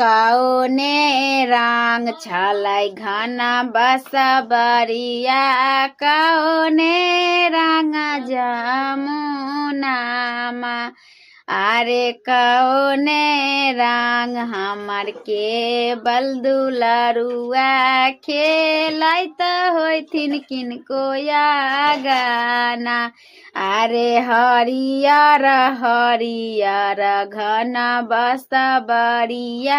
कौने रंग छलै घना बसबरिया कौने रंग जमुनामा अरे कौने रंग हमर के बलदुलरुआ खेलैत होइथिन किनको गाना अरे हरियर हरियर घन बसबरिया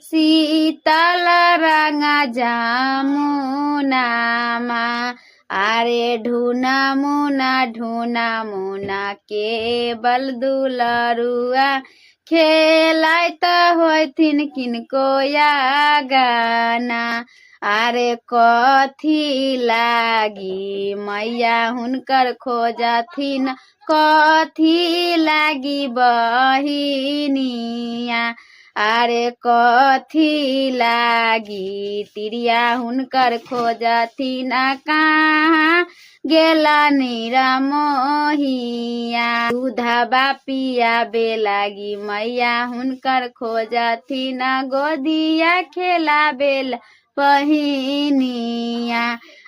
शीतल रंग जमुनामा अरे ढूना मुना के बलदुलरुआ खेलैत होइथिन किनको गाना अरे कथी लागी मैया हुनकर खोजथिन कथी लागी बहिनिया अरे कथी लागी तिरिया हुनकर खोजथिन कहाँ गेला निरमोहिया दूधबा पियाबे लागी मैया हुनकर खोजथिन गोदिया खेलाबे बहिनिया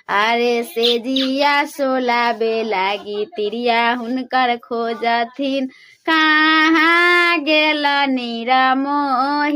अरे सेजिया सोलाबे लागी तिरिया हुनकर खोजथिन कहाँ गेल निरमोहिया।